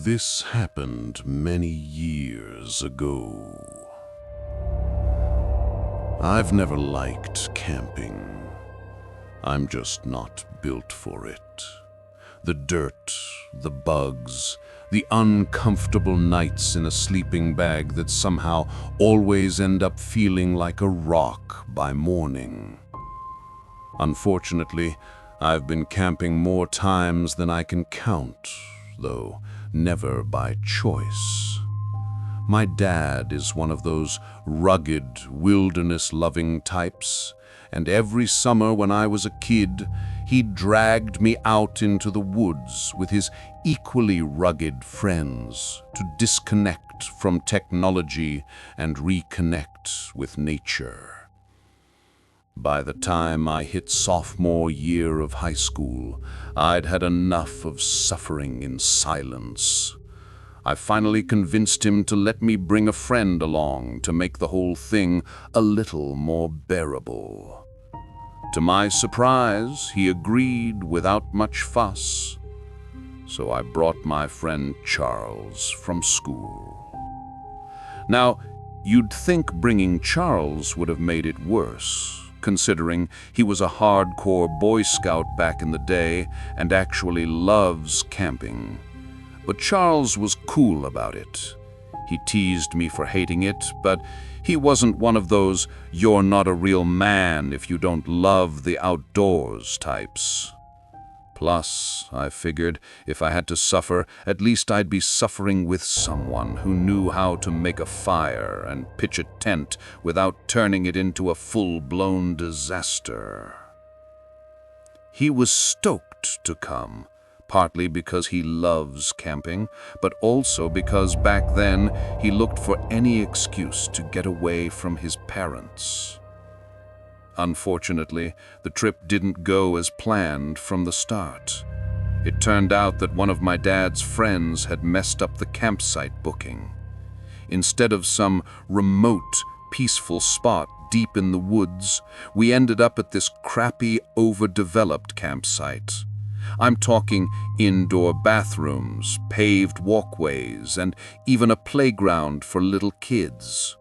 This happened many years ago. I've never liked camping. I'm just not built for it. The dirt, the bugs, the uncomfortable nights in a sleeping bag that somehow always end up feeling like a rock by morning. Unfortunately, I've been camping more times than I can count, though never by choice. My dad is one of those rugged, wilderness-loving types, and every summer when I was a kid, he dragged me out into the woods with his equally rugged friends to disconnect from technology and reconnect with nature. By the time I hit sophomore year of high school, I'd had enough of suffering in silence. I finally convinced him to let me bring a friend along to make the whole thing a little more bearable. To my surprise, he agreed without much fuss. So I brought my friend Charles from school. Now, you'd think bringing Charles would have made it worse, considering he was a hardcore Boy Scout back in the day and actually loves camping. But Charles was cool about it. He teased me for hating it, but he wasn't one of those "you're not a real man if you don't love the outdoors" types. Plus, I figured if I had to suffer, at least I'd be suffering with someone who knew how to make a fire and pitch a tent without turning it into a full-blown disaster. He was stoked to come, partly because he loves camping, but also because back then he looked for any excuse to get away from his parents. Unfortunately, the trip didn't go as planned from the start. It turned out that one of my dad's friends had messed up the campsite booking. Instead of some remote, peaceful spot deep in the woods, we ended up at this crappy, overdeveloped campsite. I'm talking indoor bathrooms, paved walkways, and even a playground for little kids.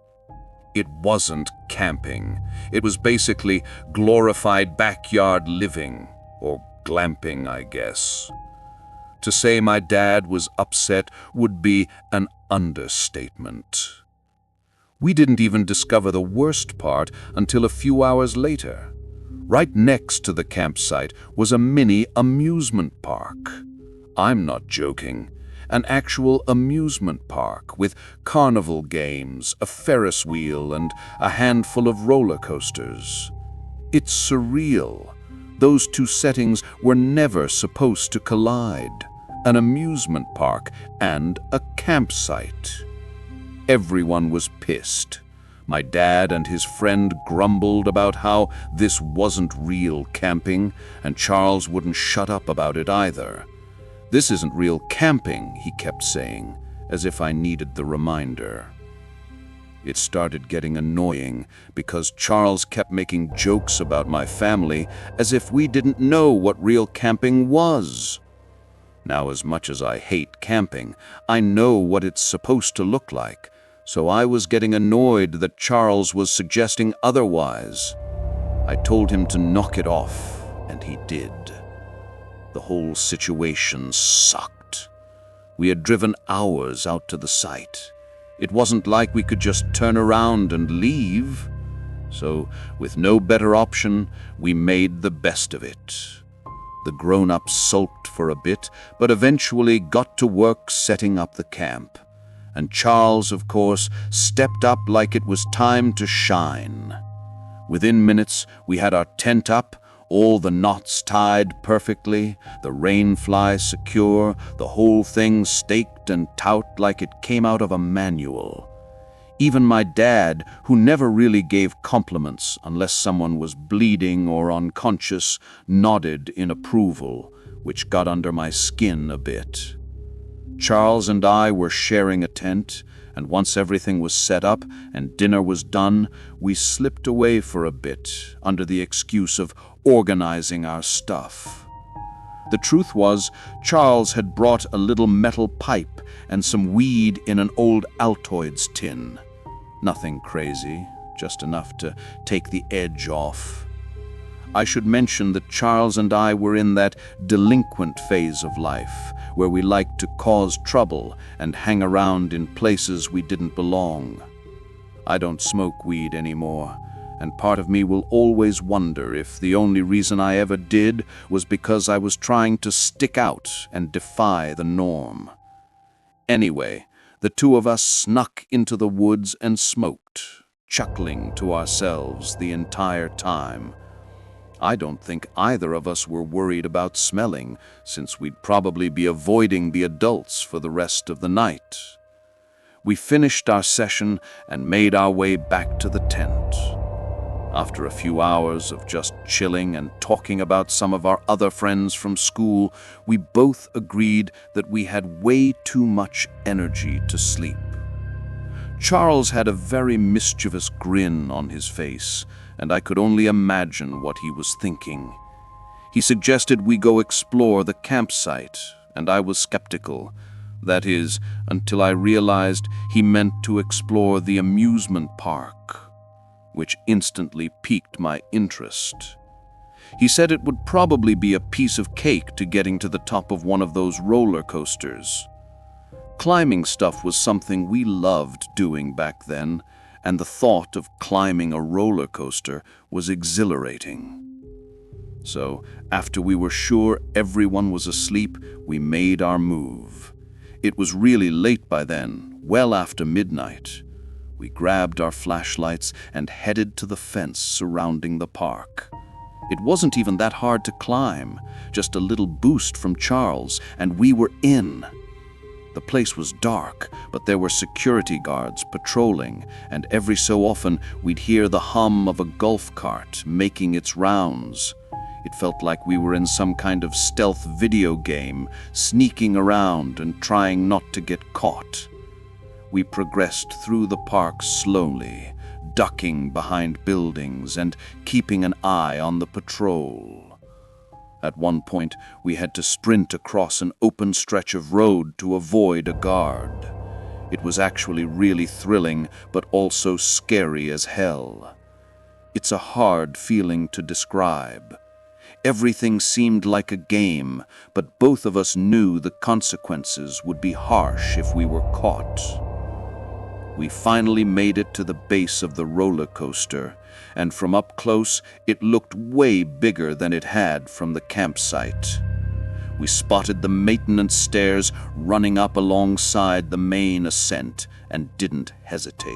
It wasn't camping. It was basically glorified backyard living, or glamping, I guess. To say my dad was upset would be an understatement. We didn't even discover the worst part until a few hours later. Right next to the campsite was a mini amusement park. I'm not joking. An actual amusement park with carnival games, a Ferris wheel, and a handful of roller coasters. It's surreal. Those two settings were never supposed to collide. An amusement park and a campsite. Everyone was pissed. My dad and his friend grumbled about how this wasn't real camping, and Charles wouldn't shut up about it either. "This isn't real camping," he kept saying, as if I needed the reminder. It started getting annoying because Charles kept making jokes about my family as if we didn't know what real camping was. Now, as much as I hate camping, I know what it's supposed to look like, so I was getting annoyed that Charles was suggesting otherwise. I told him to knock it off, and he did. The whole situation sucked. We had driven hours out to the site. It wasn't like we could just turn around and leave. So, with no better option, we made the best of it. The grown-ups sulked for a bit, but eventually got to work setting up the camp. And Charles, of course, stepped up like it was time to shine. Within minutes, we had our tent up, all the knots tied perfectly, the rain fly secure, the whole thing staked and taut like it came out of a manual. Even my dad, who never really gave compliments unless someone was bleeding or unconscious, nodded in approval, which got under my skin a bit. Charles and I were sharing a tent, and once everything was set up and dinner was done, we slipped away for a bit under the excuse of organizing our stuff. The truth was, Charles had brought a little metal pipe and some weed in an old Altoids tin. Nothing crazy, just enough to take the edge off. I should mention that Charles and I were in that delinquent phase of life, where we liked to cause trouble and hang around in places we didn't belong. I don't smoke weed anymore, and part of me will always wonder if the only reason I ever did was because I was trying to stick out and defy the norm. Anyway, the two of us snuck into the woods and smoked, chuckling to ourselves the entire time. I don't think either of us were worried about smelling, since we'd probably be avoiding the adults for the rest of the night. We finished our session and made our way back to the tent. After a few hours of just chilling and talking about some of our other friends from school, we both agreed that we had way too much energy to sleep. Charles had a very mischievous grin on his face, and I could only imagine what he was thinking. He suggested we go explore the campsite, and I was skeptical. That is, until I realized he meant to explore the amusement park, which instantly piqued my interest. He said it would probably be a piece of cake to getting to the top of one of those roller coasters. Climbing stuff was something we loved doing back then, and the thought of climbing a roller coaster was exhilarating. So, after we were sure everyone was asleep, we made our move. It was really late by then, well after midnight. We grabbed our flashlights and headed to the fence surrounding the park. It wasn't even that hard to climb, just a little boost from Charles, and we were in. The place was dark, but there were security guards patrolling, and every so often we'd hear the hum of a golf cart making its rounds. It felt like we were in some kind of stealth video game, sneaking around and trying not to get caught. We progressed through the park slowly, ducking behind buildings and keeping an eye on the patrol. At one point, we had to sprint across an open stretch of road to avoid a guard. It was actually really thrilling, but also scary as hell. It's a hard feeling to describe. Everything seemed like a game, but both of us knew the consequences would be harsh if we were caught. We finally made it to the base of the roller coaster, and from up close, it looked way bigger than it had from the campsite. We spotted the maintenance stairs running up alongside the main ascent and didn't hesitate.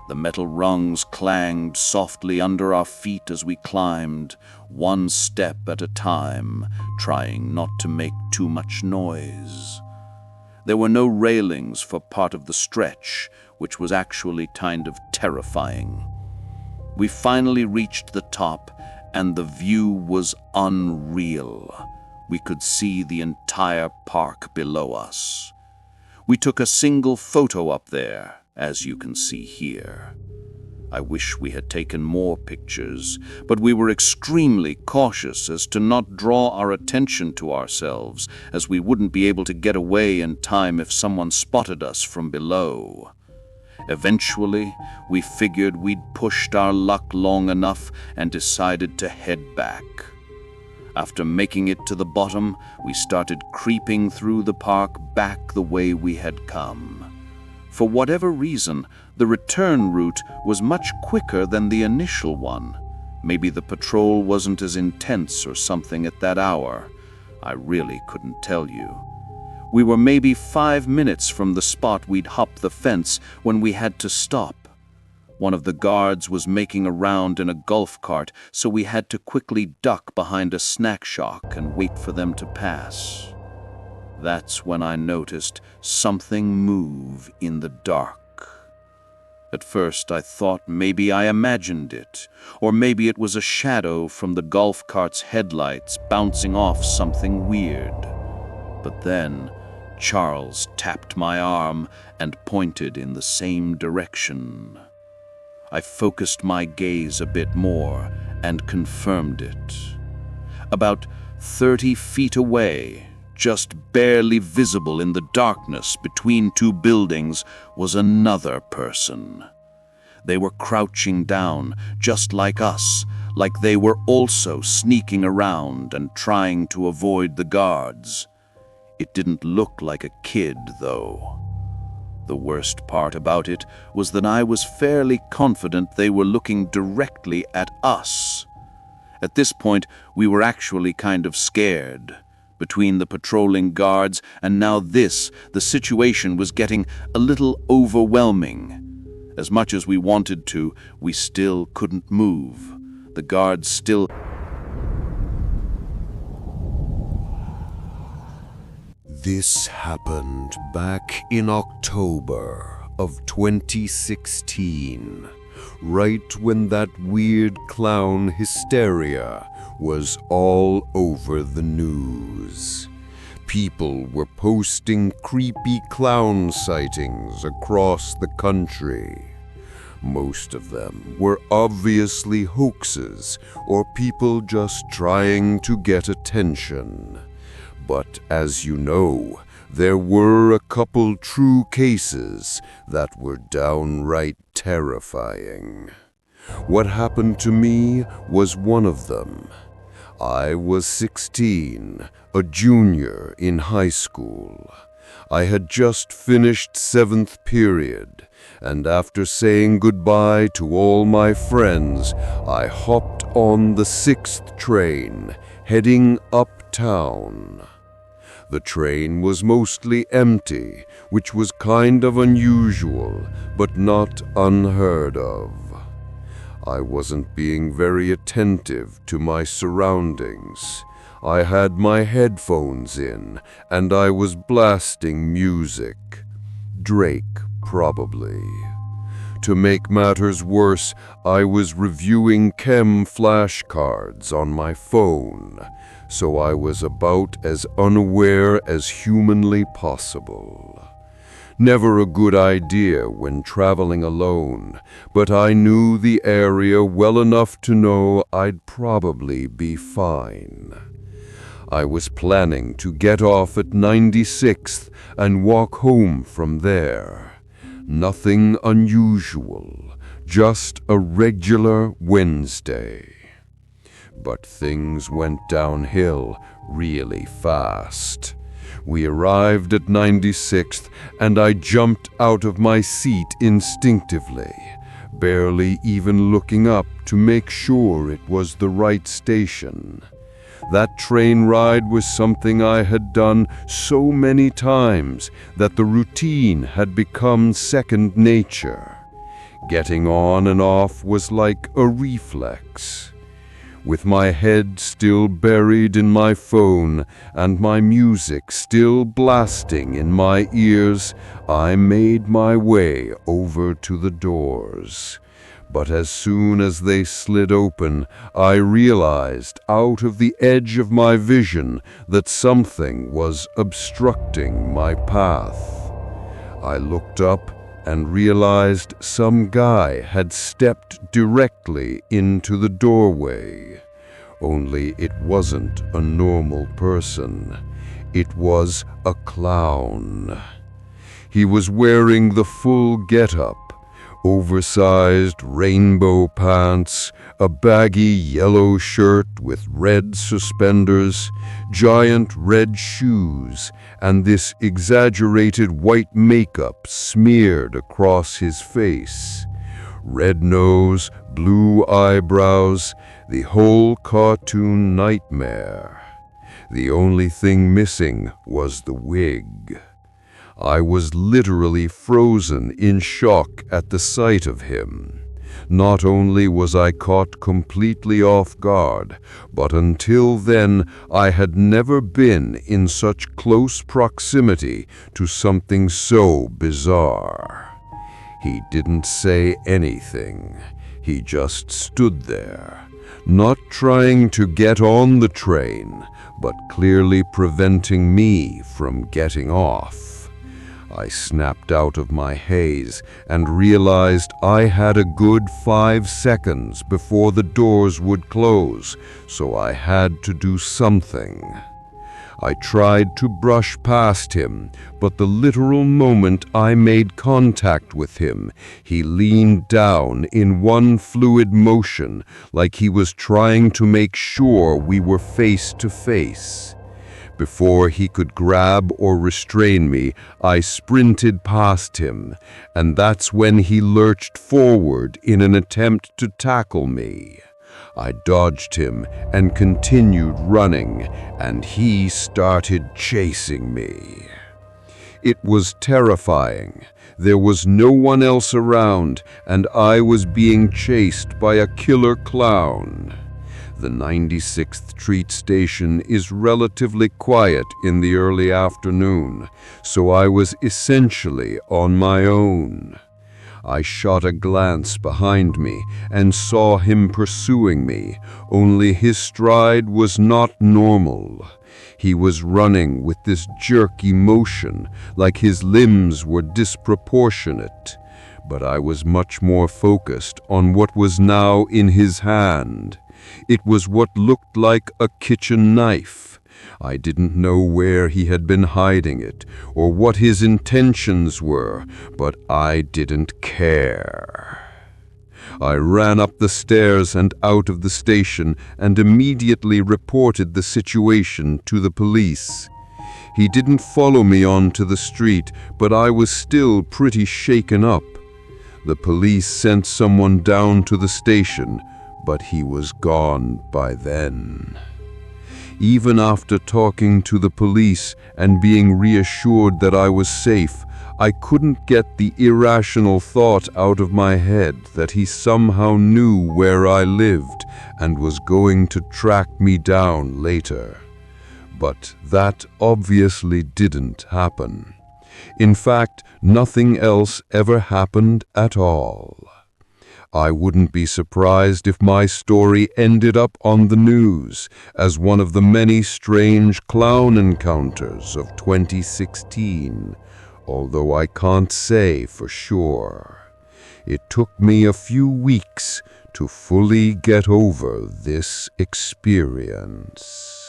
The metal rungs clanged softly under our feet as we climbed, one step at a time, trying not to make too much noise. There were no railings for part of the stretch, which was actually kind of terrifying. We finally reached the top, and the view was unreal. We could see the entire park below us. We took a single photo up there, as you can see here. I wish we had taken more pictures, but we were extremely cautious as to not draw our attention to ourselves, as we wouldn't be able to get away in time if someone spotted us from below. Eventually, we figured we'd pushed our luck long enough and decided to head back. After making it to the bottom, we started creeping through the park back the way we had come. For whatever reason, the return route was much quicker than the initial one. Maybe the patrol wasn't as intense or something at that hour. I really couldn't tell you. We were maybe 5 minutes from the spot we'd hopped the fence when we had to stop. One of the guards was making a round in a golf cart, so we had to quickly duck behind a snack shack and wait for them to pass. That's when I noticed something move in the dark. At first I thought maybe I imagined it, or maybe it was a shadow from the golf cart's headlights bouncing off something weird. But then Charles tapped my arm and pointed in the same direction. I focused my gaze a bit more and confirmed it. About 30 feet away, just barely visible in the darkness between two buildings, was another person. They were crouching down, just like us, like they were also sneaking around and trying to avoid the guards. It didn't look like a kid, though. The worst part about it was that I was fairly confident they were looking directly at us. At this point, we were actually kind of scared. Between the patrolling guards and now this, the situation was getting a little overwhelming. As much as we wanted to, we still couldn't move. The guards still... This happened back in October of 2016, right when that weird clown hysteria was all over the news. People were posting creepy clown sightings across the country. Most of them were obviously hoaxes or people just trying to get attention. But as you know, there were a couple true cases that were downright terrifying. What happened to me was one of them. I was 16, a junior in high school. I had just finished 7th period, and after saying goodbye to all my friends, I hopped on the 6th train, heading uptown. The train was mostly empty, which was kind of unusual, but not unheard of. I wasn't being very attentive to my surroundings. I had my headphones in, and I was blasting music. Drake, probably. To make matters worse, I was reviewing chem flashcards on my phone, so I was about as unaware as humanly possible. Never a good idea when traveling alone, but I knew the area well enough to know I'd probably be fine. I was planning to get off at 96th and walk home from there. Nothing unusual, just a regular Wednesday. But things went downhill really fast. We arrived at 96th, and I jumped out of my seat instinctively, barely even looking up to make sure it was the right station. That train ride was something I had done so many times that the routine had become second nature. Getting on and off was like a reflex. With my head still buried in my phone and my music still blasting in my ears, I made my way over to the doors. But as soon as they slid open, I realized out of the edge of my vision that something was obstructing my path. I looked up and realized some guy had stepped directly into the doorway. Only it wasn't a normal person. It was a clown. He was wearing the full getup. Oversized rainbow pants, a baggy yellow shirt with red suspenders, giant red shoes, and this exaggerated white makeup smeared across his face. Red nose, blue eyebrows, the whole cartoon nightmare. The only thing missing was the wig. I was literally frozen in shock at the sight of him. Not only was I caught completely off guard, but until then I had never been in such close proximity to something so bizarre. He didn't say anything. He just stood there, not trying to get on the train, but clearly preventing me from getting off. I snapped out of my haze and realized I had a good 5 seconds before the doors would close, so I had to do something. I tried to brush past him, but the literal moment I made contact with him, he leaned down in one fluid motion, like he was trying to make sure we were face to face. Before he could grab or restrain me, I sprinted past him, and that's when he lurched forward in an attempt to tackle me. I dodged him and continued running, and he started chasing me. It was terrifying. There was no one else around, and I was being chased by a killer clown. The 96th Street station is relatively quiet in the early afternoon, so I was essentially on my own. I shot a glance behind me and saw him pursuing me, only his stride was not normal. He was running with this jerky motion, like his limbs were disproportionate. But I was much more focused on what was now in his hand. It was what looked like a kitchen knife. I didn't know where he had been hiding it or what his intentions were, but I didn't care. I ran up the stairs and out of the station and immediately reported the situation to the police. He didn't follow me onto the street, but I was still pretty shaken up. The police sent someone down to the station, but he was gone by then. Even after talking to the police and being reassured that I was safe, I couldn't get the irrational thought out of my head that he somehow knew where I lived and was going to track me down later. But that obviously didn't happen. In fact, nothing else ever happened at all. I wouldn't be surprised if my story ended up on the news as one of the many strange clown encounters of 2016, although I can't say for sure. It took me a few weeks to fully get over this experience.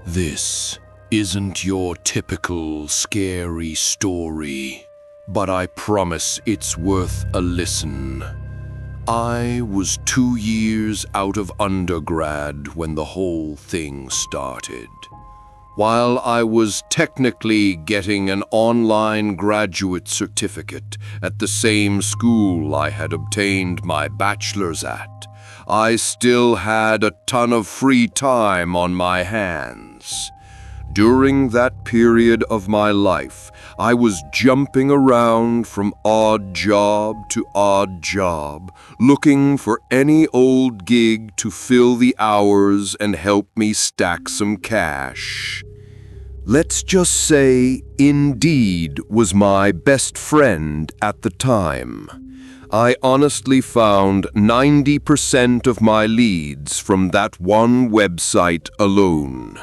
This isn't your typical scary story, but I promise it's worth a listen. I was 2 years out of undergrad when the whole thing started. While I was technically getting an online graduate certificate at the same school I had obtained my bachelor's at, I still had a ton of free time on my hands. During that period of my life, I was jumping around from odd job to odd job, looking for any old gig to fill the hours and help me stack some cash. Let's just say Indeed was my best friend at the time. I honestly found 90% of my leads from that one website alone.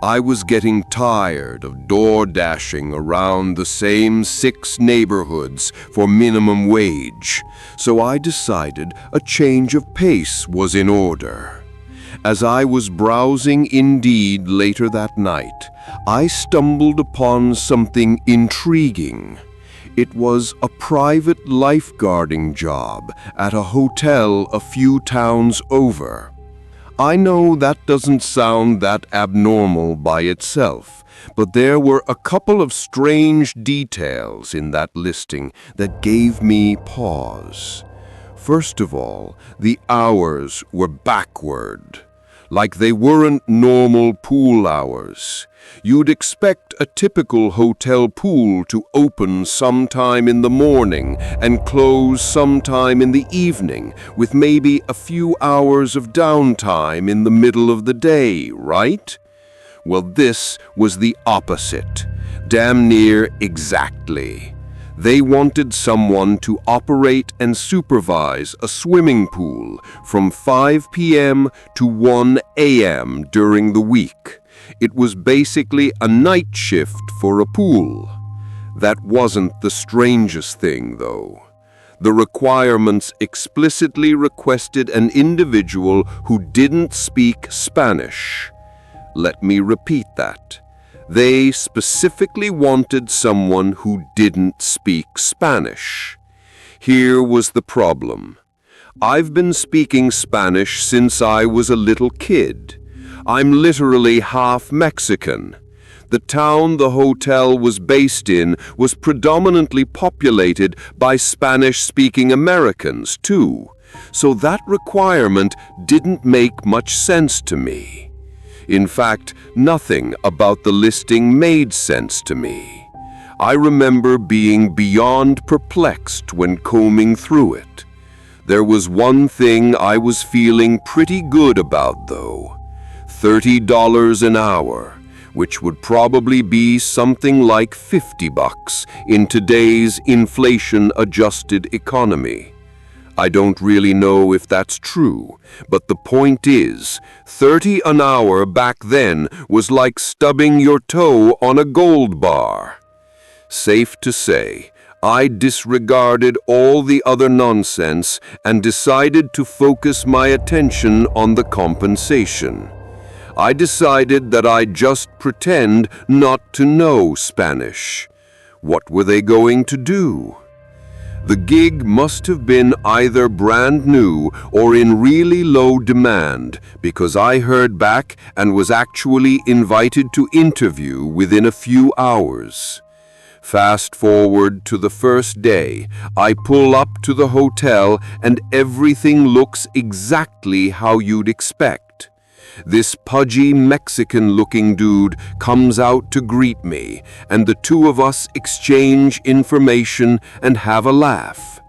I was getting tired of door dashing around the same 6 neighborhoods for minimum wage, so I decided a change of pace was in order. As I was browsing Indeed later that night, I stumbled upon something intriguing. It was a private lifeguarding job at a hotel a few towns over. I know that doesn't sound that abnormal by itself, but there were a couple of strange details in that listing that gave me pause. First of all, the hours were backward, like they weren't normal pool hours. You'd expect a typical hotel pool to open sometime in the morning and close sometime in the evening, with maybe a few hours of downtime in the middle of the day, right? Well, this was the opposite, damn near exactly. They wanted someone to operate and supervise a swimming pool from 5 p.m. to 1 a.m. during the week. It was basically a night shift for a pool. That wasn't the strangest thing, though. The requirements explicitly requested an individual who didn't speak Spanish. Let me repeat that. They specifically wanted someone who didn't speak Spanish. Here was the problem. I've been speaking Spanish since I was a little kid. I'm literally half Mexican. The town the hotel was based in was predominantly populated by Spanish-speaking Americans, too, so that requirement didn't make much sense to me. In fact, nothing about the listing made sense to me. I remember being beyond perplexed when combing through it. There was one thing I was feeling pretty good about, though. $30 an hour, which would probably be something like $50 in today's inflation-adjusted economy. I don't really know if that's true, but the point is, $30 an hour back then was like stubbing your toe on a gold bar. Safe to say, I disregarded all the other nonsense and decided to focus my attention on the compensation. I decided that I'd just pretend not to know Spanish. What were they going to do? The gig must have been either brand new or in really low demand, because I heard back and was actually invited to interview within a few hours. Fast forward to the first day, I pull up to the hotel and everything looks exactly how you'd expect. This pudgy Mexican-looking dude comes out to greet me, and the two of us exchange information and have a laugh.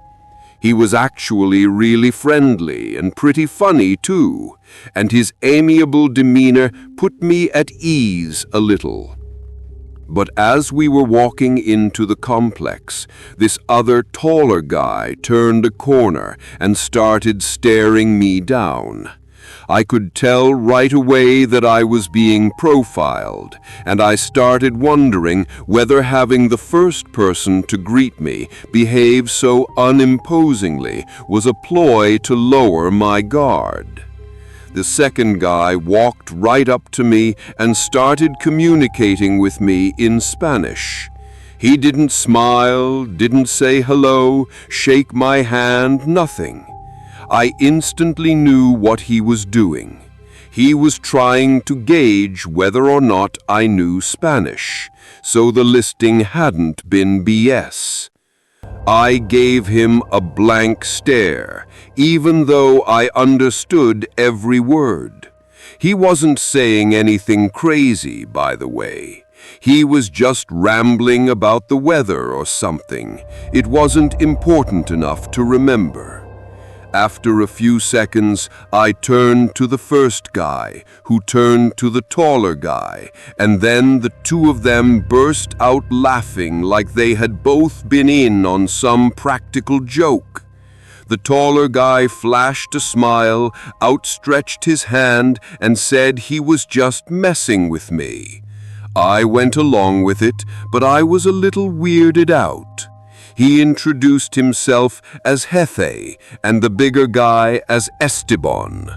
He was actually really friendly and pretty funny too, and his amiable demeanor put me at ease a little. But as we were walking into the complex, this other taller guy turned a corner and started staring me down. I could tell right away that I was being profiled, and I started wondering whether having the first person to greet me behave so unimposingly was a ploy to lower my guard. The second guy walked right up to me and started communicating with me in Spanish. He didn't smile, didn't say hello, shake my hand, nothing. I instantly knew what he was doing. He was trying to gauge whether or not I knew Spanish, so the listing hadn't been BS. I gave him a blank stare, even though I understood every word. He wasn't saying anything crazy, by the way. He was just rambling about the weather or something. It wasn't important enough to remember. After a few seconds, I turned to the first guy, who turned to the taller guy, and then the two of them burst out laughing like they had both been in on some practical joke. The taller guy flashed a smile, outstretched his hand, and said he was just messing with me. I went along with it, but I was a little weirded out. He introduced himself as Jefe and the bigger guy as Esteban.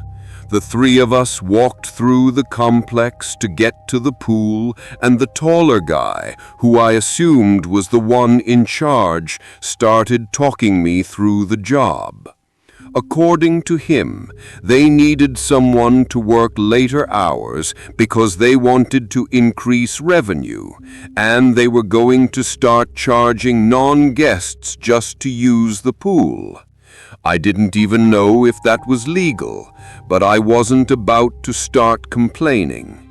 The three of us walked through the complex to get to the pool, and the taller guy, who I assumed was the one in charge, started talking me through the job. According to him, they needed someone to work later hours because they wanted to increase revenue, and they were going to start charging non-guests just to use the pool. I didn't even know if that was legal, but I wasn't about to start complaining.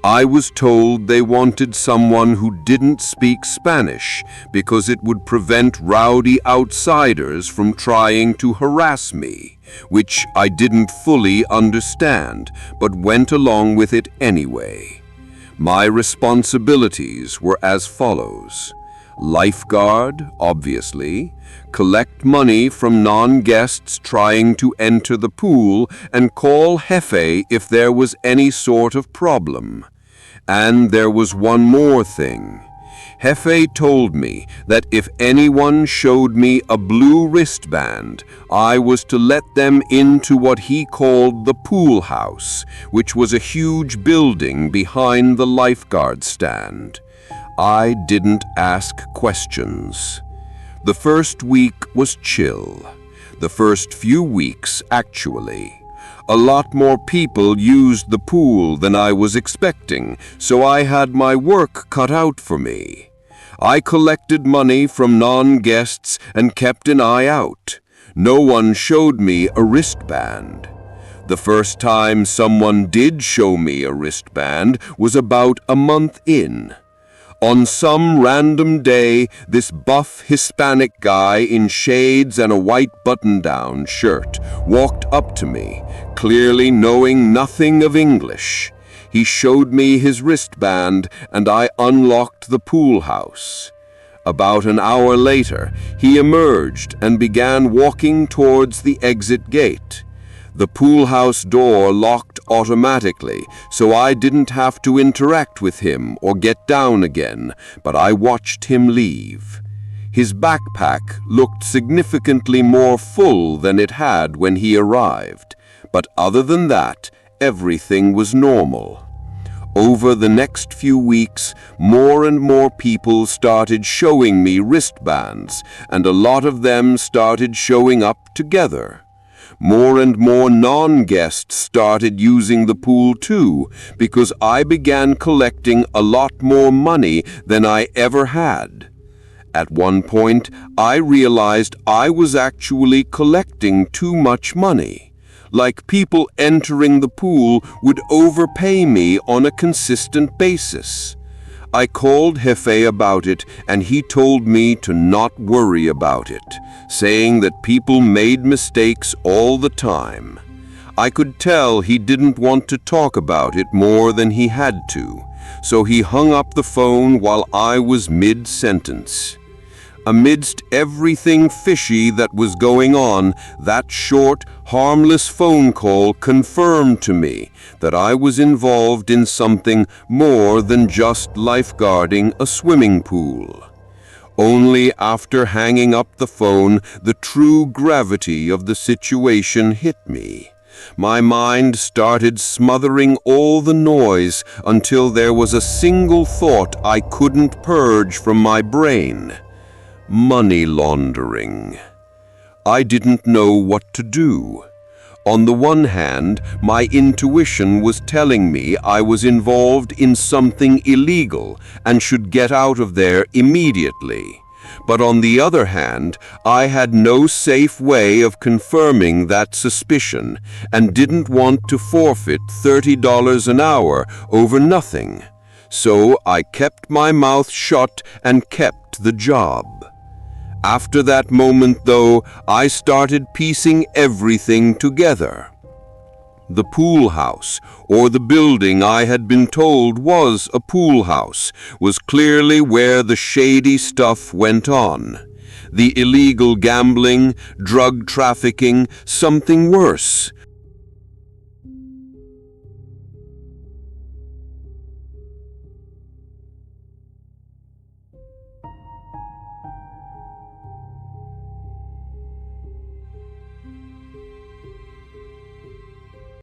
I was told they wanted someone who didn't speak Spanish because it would prevent rowdy outsiders from trying to harass me, which I didn't fully understand, but went along with it anyway. My responsibilities were as follows: lifeguard, obviously, collect money from non-guests trying to enter the pool, and call Jefe if there was any sort of problem. And there was one more thing. Hefe told me that if anyone showed me a blue wristband, I was to let them into what he called the pool house, which was a huge building behind the lifeguard stand. I didn't ask questions. The first week was chill. The first few weeks, actually. A lot more people used the pool than I was expecting, so I had my work cut out for me. I collected money from non-guests and kept an eye out. No one showed me a wristband. The first time someone did show me a wristband was about a month in. On some random day, this buff Hispanic guy in shades and a white button-down shirt walked up to me, clearly knowing nothing of English. He showed me his wristband, and I unlocked the pool house. About an hour later, he emerged and began walking towards the exit gate. The pool house door locked automatically, so I didn't have to interact with him or get down again, but I watched him leave. His backpack looked significantly more full than it had when he arrived, but other than that, everything was normal. Over the next few weeks, more and more people started showing me wristbands, and a lot of them started showing up together. More and more non-guests started using the pool too, because I began collecting a lot more money than I ever had. At one point, I realized I was actually collecting too much money. Like people entering the pool would overpay me on a consistent basis. I called Hefe about it, and he told me to not worry about it, saying that people made mistakes all the time. I could tell he didn't want to talk about it more than he had to, so he hung up the phone while I was mid-sentence. Amidst everything fishy that was going on, that short, harmless phone call confirmed to me that I was involved in something more than just lifeguarding a swimming pool. Only after hanging up the phone, the true gravity of the situation hit me. My mind started smothering all the noise until there was a single thought I couldn't purge from my brain. Money laundering. I didn't know what to do. On the one hand, my intuition was telling me I was involved in something illegal and should get out of there immediately. But on the other hand, I had no safe way of confirming that suspicion and didn't want to forfeit $30 an hour over nothing. So I kept my mouth shut and kept the job. After that moment, though, I started piecing everything together. The pool house, or the building I had been told was a pool house, was clearly where the shady stuff went on. The illegal gambling, drug trafficking, something worse.